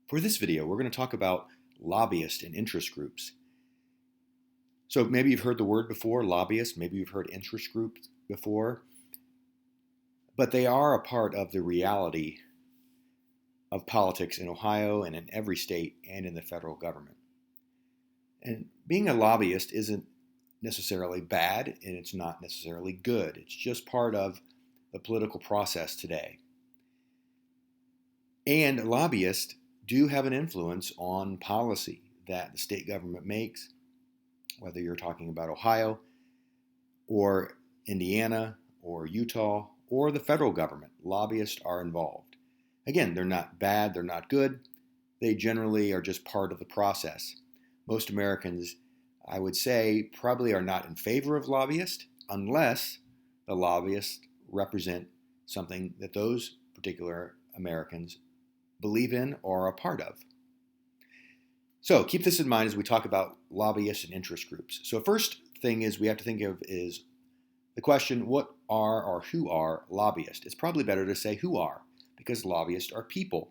For this video, we're going to talk about lobbyists and interest groups. So maybe you've heard the word before, lobbyist, maybe you've heard interest groups before, but they are a part of the reality of politics in Ohio and in every state and in the federal government. And being a lobbyist isn't necessarily bad and it's not necessarily good. It's just part of the political process today. And lobbyists do have an influence on policy that the state government makes, whether you're talking about Ohio or Indiana or Utah or the federal government. Lobbyists are involved. Again, they're not bad, they're not good. They generally are just part of the process. Most Americans, I would say, probably are not in favor of lobbyists unless the lobbyists represent something that those particular Americans believe in or are a part of. So keep this in mind as we talk about lobbyists and interest groups. So first thing is we have to think of is the question, what are or who are lobbyists? It's probably better to say who are, because lobbyists are people.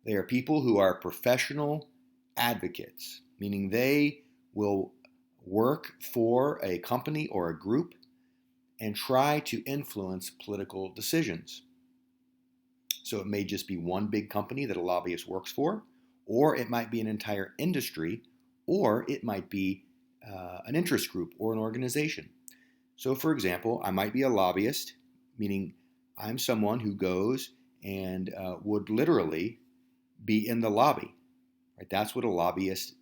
They are people who are professional advocates, meaning they will work for a company or a group and try to influence political decisions. So it may just be one big company that a lobbyist works for, or it might be an entire industry, or it might be an interest group or an organization. So for example, I might be a lobbyist, meaning I'm someone who goes and would literally be in the lobby. Right? That's what a lobbyist,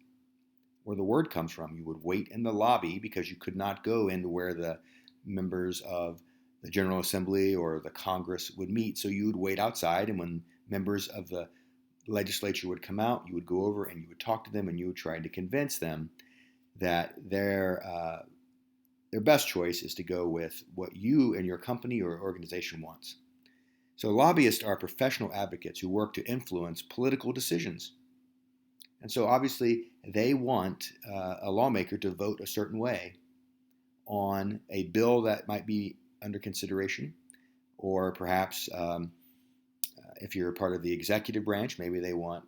where the word comes from. You would wait in the lobby because you could not go into where the members of the General Assembly or the Congress would meet. So you would wait outside, and when members of the legislature would come out, you would go over and you would talk to them and you would try to convince them that their best choice is to go with what you and your company or organization wants. So lobbyists are professional advocates who work to influence political decisions. And so obviously they want a lawmaker to vote a certain way on a bill that might be under consideration, or perhaps if you're a part of the executive branch, maybe they want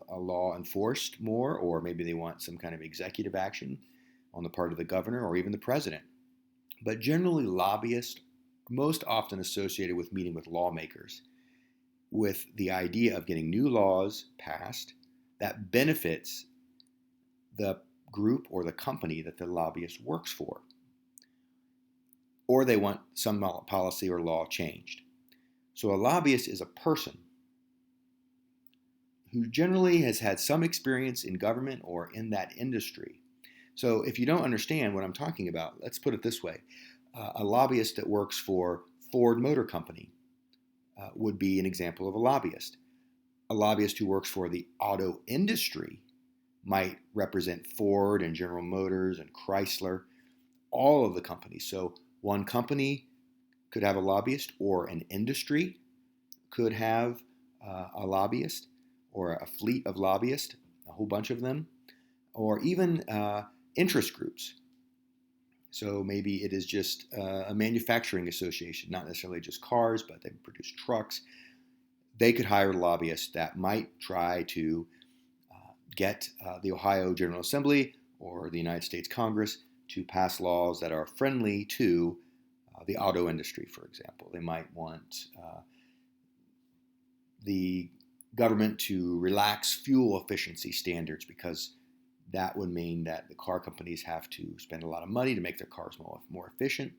a law enforced more, or maybe they want some kind of executive action on the part of the governor or even the president. But generally, lobbyists are most often associated with meeting with lawmakers with the idea of getting new laws passed that benefits the group or the company that the lobbyist works for. Or they want some policy or law changed. So a lobbyist is a person who generally has had some experience in government or in that industry. So if you don't understand what I'm talking about, let's put it this way. A lobbyist that works for Ford Motor Company would be an example of a lobbyist. A lobbyist who works for the auto industry might represent Ford and General Motors and Chrysler, all of the companies. So one company could have a lobbyist, or an industry could have a lobbyist, or a fleet of lobbyists, a whole bunch of them, or even interest groups. So maybe it is just a manufacturing association, not necessarily just cars, but they produce trucks. They could hire lobbyists that might try to get the Ohio General Assembly or the United States Congress to pass laws that are friendly to the auto industry, for example. They might want the government to relax fuel efficiency standards because that would mean that the car companies have to spend a lot of money to make their cars more efficient.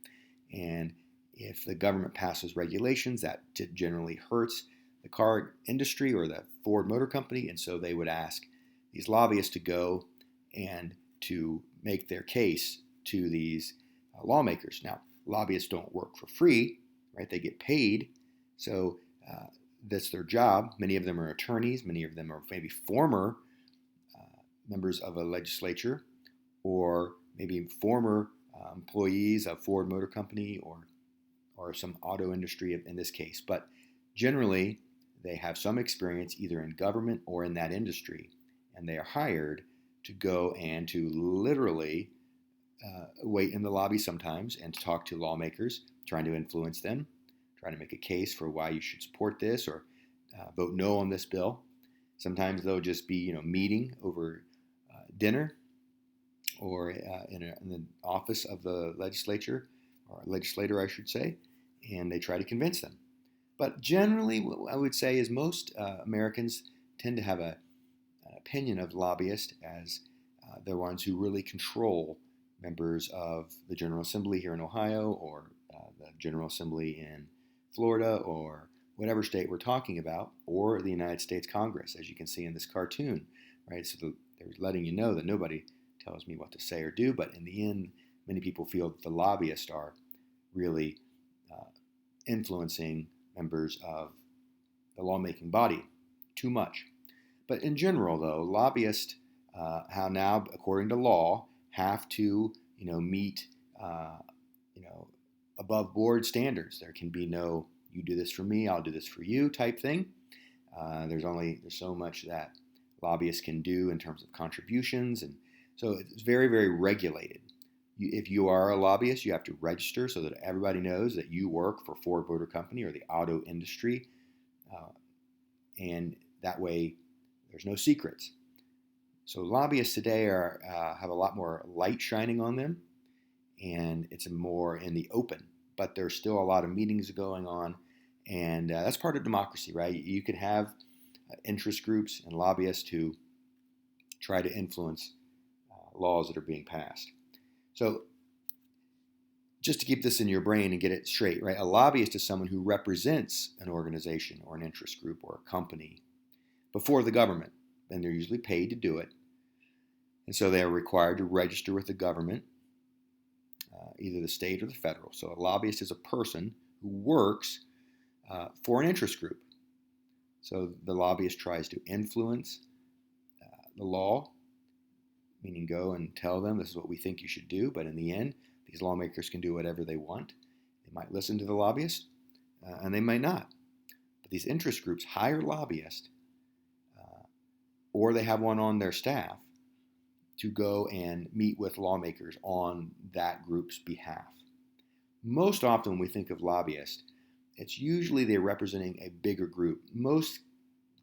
And if the government passes regulations, that generally hurts the car industry or the Ford Motor Company. And so they would ask these lobbyists to go and to make their case to these lawmakers. Now, lobbyists don't work for free, right? They get paid. So that's their job. Many of them are attorneys. Many of them are maybe former members of a legislature, or maybe former employees of Ford Motor Company or some auto industry in this case. But generally, they have some experience either in government or in that industry, and they are hired to go and to literally wait in the lobby sometimes and to talk to lawmakers, trying to influence them, trying to make a case for why you should support this or vote no on this bill. Sometimes they'll just be, meeting over dinner or in the office of the legislature, or legislator, I should say, and they try to convince them. But generally, what I would say is most Americans tend to have an opinion of lobbyists as the ones who really control members of the General Assembly here in Ohio, or the General Assembly in Florida, or whatever state we're talking about, or the United States Congress, as you can see in this cartoon, right? So they're letting you know that nobody tells me what to say or do, but in the end, many people feel that the lobbyists are really influencing members of the lawmaking body too much. But in general, though, lobbyists how now, according to law, have to meet above board standards. There can be no "you do this for me, I'll do this for you" type thing. There's so much that lobbyists can do in terms of contributions, and so it's very, very regulated. If you are a lobbyist, you have to register so that everybody knows that you work for Ford Motor Company or the auto industry, and that way there's no secrets. So lobbyists today have a lot more light shining on them, and it's more in the open. But there's still a lot of meetings going on, and that's part of democracy, right? You could have interest groups and lobbyists who try to influence laws that are being passed. So just to keep this in your brain and get it straight, right? A lobbyist is someone who represents an organization or an interest group or a company before the government, and they're usually paid to do it. And so they are required to register with the government, either the state or the federal. So a lobbyist is a person who works for an interest group. So the lobbyist tries to influence the law, meaning go and tell them this is what we think you should do. But in the end, these lawmakers can do whatever they want. They might listen to the lobbyist, and they might not. But these interest groups hire lobbyists, or they have one on their staff, to go and meet with lawmakers on that group's behalf. Most often when we think of lobbyists, it's usually they're representing a bigger group. Most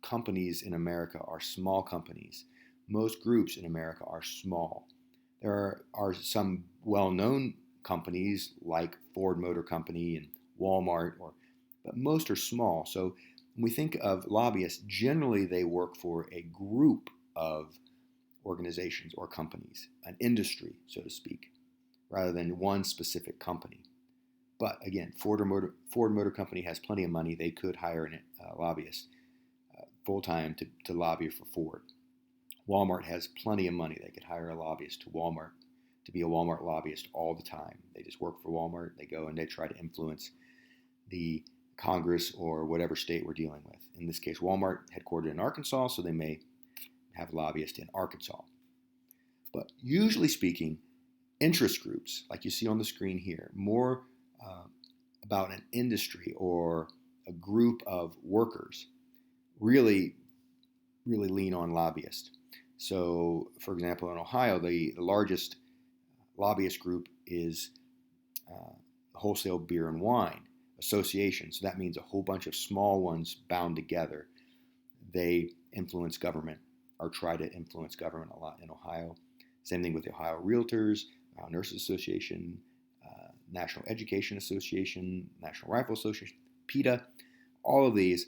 companies in America are small companies. Most groups in America are small. There are some well-known companies like Ford Motor Company and Walmart, but most are small. So when we think of lobbyists, generally they work for a group of organizations or companies, an industry, so to speak, rather than one specific company. But again, Ford Motor Company has plenty of money. They could hire a lobbyist full-time to lobby for Ford. Walmart has plenty of money. They could hire a lobbyist to be a Walmart lobbyist all the time. They just work for Walmart. They go and they try to influence the Congress or whatever state we're dealing with. In this case, Walmart headquartered in Arkansas, so they may have lobbyists in Arkansas. But usually speaking, interest groups, like you see on the screen here, more about an industry or a group of workers, really lean on lobbyists. So, for example, in Ohio, the largest lobbyist group is Wholesale Beer and Wine Association. So that means a whole bunch of small ones bound together. They influence government, or try to influence government a lot in Ohio. Same thing with the Ohio Realtors, Ohio Nurses Association, National Education Association, National Rifle Association, PETA. All of these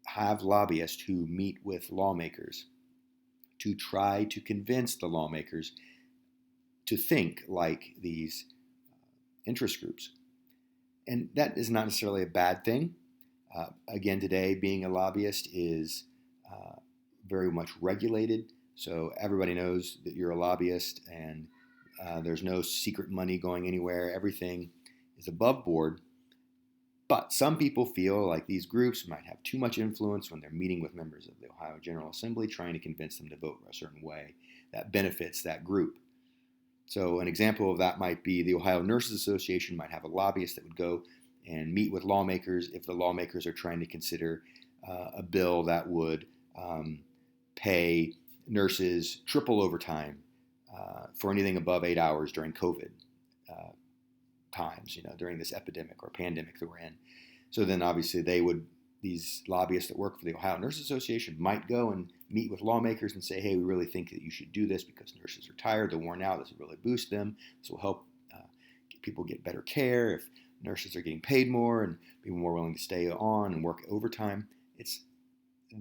have lobbyists who meet with lawmakers to try to convince the lawmakers to think like these interest groups. And that is not necessarily a bad thing. Again, today, being a lobbyist is very much regulated. So everybody knows that you're a lobbyist, and there's no secret money going anywhere. Everything is above board. But some people feel like these groups might have too much influence when they're meeting with members of the Ohio General Assembly, trying to convince them to vote a certain way that benefits that group. So an example of that might be the Ohio Nurses Association might have a lobbyist that would go and meet with lawmakers if the lawmakers are trying to consider a bill that would pay nurses triple overtime for anything above 8 hours during COVID times, during this epidemic or pandemic that we're in. So then obviously they would these lobbyists that work for the Ohio Nurses Association might go and meet with lawmakers and say, hey, we really think that you should do this because nurses are tired, they're worn out, this will really boost them, this will help people get better care if nurses are getting paid more and be more willing to stay on and work overtime. It's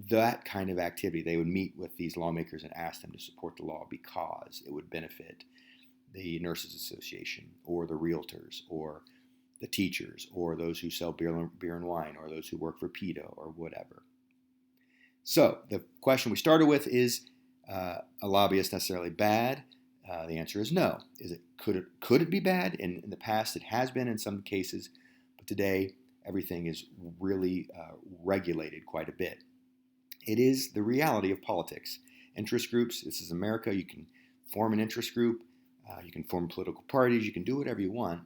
that kind of activity. They would meet with these lawmakers and ask them to support the law because it would benefit the Nurses Association or the realtors or the teachers or those who sell beer and wine or those who work for PETA or whatever. So the question we started with is a lobbyist necessarily bad? The answer is no. Could it be bad? In the past, it has been in some cases, but today everything is really regulated quite a bit. It is the reality of politics. Interest groups, this is America, you can form an interest group, you can form political parties, you can do whatever you want.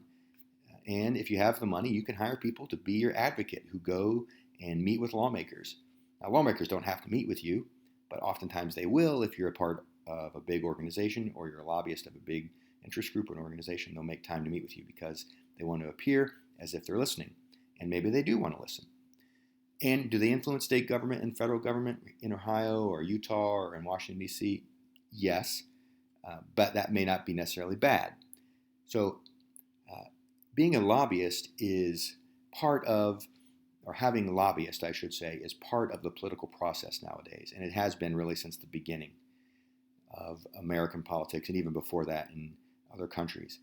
And if you have the money, you can hire people to be your advocate who go and meet with lawmakers. Now, lawmakers don't have to meet with you, but oftentimes they will if you're a part of a big organization or you're a lobbyist of a big interest group or an organization. They'll make time to meet with you because they want to appear as if they're listening. And maybe they do want to listen. And do they influence state government and federal government in Ohio or Utah or in Washington, D.C.? Yes, but that may not be necessarily bad. So being a lobbyist is part of, or having a lobbyist, I should say, is part of the political process nowadays. And it has been really since the beginning of American politics and even before that in other countries.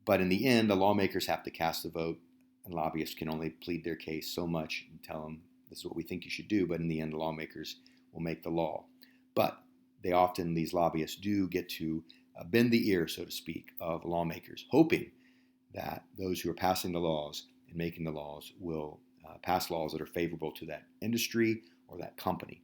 But in the end, the lawmakers have to cast the vote, and lobbyists can only plead their case so much and tell them this is what we think you should do. But in the end, the lawmakers will make the law. But these lobbyists do get to bend the ear, so to speak, of lawmakers, hoping that those who are passing the laws and making the laws will pass laws that are favorable to that industry or that company.